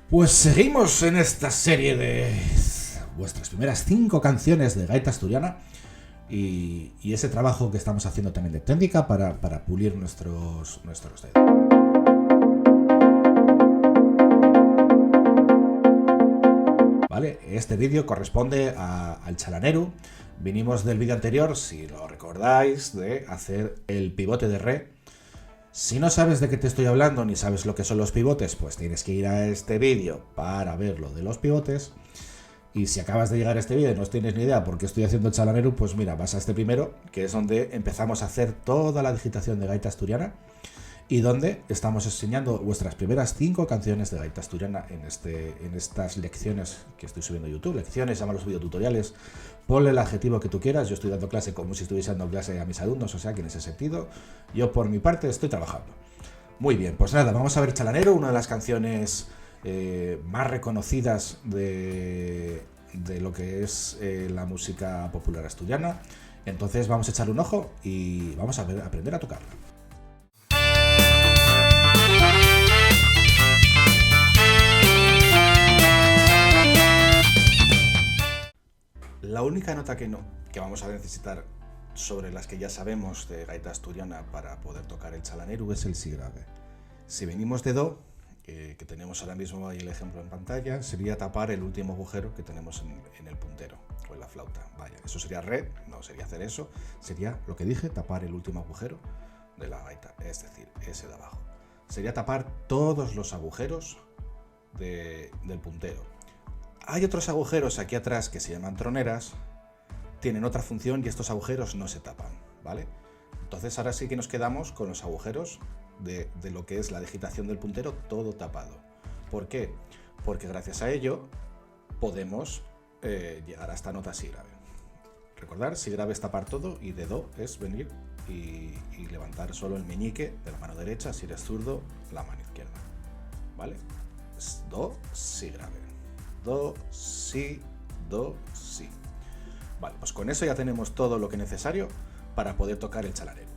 Pues seguimos en esta serie de vuestras primeras 5 canciones de gaita asturiana y ese trabajo que estamos haciendo también de técnica para pulir nuestros dedos. ¿Vale? Este vídeo corresponde al chalaneru. Vinimos del vídeo anterior, si lo recordáis, de hacer el pivote de re. Si no sabes de qué te estoy hablando ni sabes lo que son los pivotes, pues tienes que ir a este vídeo para ver lo de los pivotes. Y si acabas de llegar a este vídeo y no tienes ni idea por qué estoy haciendo el chalaneru, pues mira, vas a este primero, que es donde empezamos a hacer toda la digitación de gaita asturiana y donde estamos enseñando vuestras primeras 5 canciones de gaita asturiana en estas lecciones que estoy subiendo a YouTube. Lecciones, llámalos videotutoriales, ponle el adjetivo que tú quieras. Yo estoy dando clase como si estuviese dando clase a mis alumnos, o sea que en ese sentido yo por mi parte estoy trabajando. Muy bien, pues nada, vamos a ver Chalanero, una de las canciones más reconocidas de lo que es la música popular asturiana. Entonces vamos a echarle un ojo y vamos a aprender a tocarla. La única nota que vamos a necesitar sobre las que ya sabemos de gaita asturiana para poder tocar el chalaneru es el si grave. Si venimos de do, que tenemos ahora mismo ahí el ejemplo en pantalla, sería tapar el último agujero que tenemos en el puntero o en la flauta. Vaya, eso sería re, no sería hacer eso, sería lo que dije, tapar el último agujero de la gaita, es decir, ese de abajo. Sería tapar todos los agujeros del puntero. Hay otros agujeros aquí atrás que se llaman troneras, tienen otra función y estos agujeros no se tapan, ¿vale? Entonces ahora sí que nos quedamos con los agujeros de lo que es la digitación del puntero todo tapado. ¿Por qué? Porque gracias a ello podemos llegar a esta nota si grave. Recordar, si grave es tapar todo y de do es venir y levantar solo el meñique de la mano derecha, si eres zurdo, la mano izquierda, ¿vale? Do, si grave. Do, si, do, si. Vale, pues con eso ya tenemos todo lo que es necesario para poder tocar el chalanero.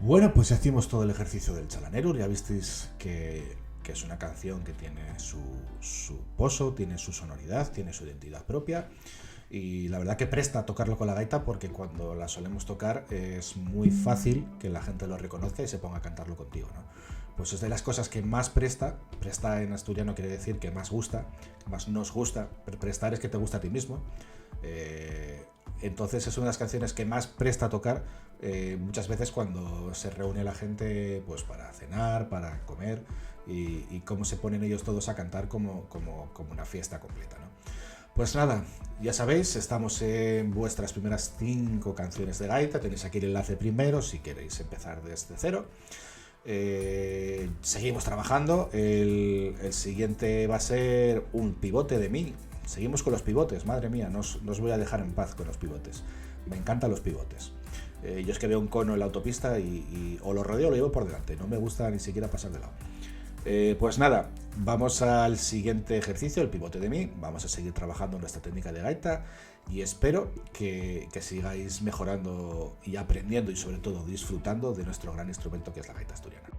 Bueno, pues hicimos todo el ejercicio del Chalanerur. Ya visteis que es una canción que tiene su pozo, tiene su sonoridad, tiene su identidad propia. Y la verdad que presta a tocarlo con la gaita, porque cuando la solemos tocar es muy fácil que la gente lo reconozca y se ponga a cantarlo contigo, ¿no? Pues es de las cosas que más presta en asturiano quiere decir que más gusta, que más nos gusta. Prestar es que te gusta a ti mismo. Entonces es una de las canciones que más presta a tocar muchas veces cuando se reúne la gente, pues para cenar, para comer, y cómo se ponen ellos todos a cantar como una fiesta completa, ¿no? Pues nada, ya sabéis, estamos en vuestras primeras 5 canciones de gaita. Tenéis aquí el enlace primero si queréis empezar desde cero. Seguimos trabajando. El siguiente va a ser un pivote de mí. Seguimos con los pivotes, madre mía, no os voy a dejar en paz con los pivotes. Me encantan los pivotes. Yo es que veo un cono en la autopista y o lo rodeo o lo llevo por delante. No me gusta ni siquiera pasar de lado. Pues nada, vamos al siguiente ejercicio, el pivote de mí. Vamos a seguir trabajando en nuestra técnica de gaita y espero que sigáis mejorando y aprendiendo y sobre todo disfrutando de nuestro gran instrumento que es la gaita asturiana.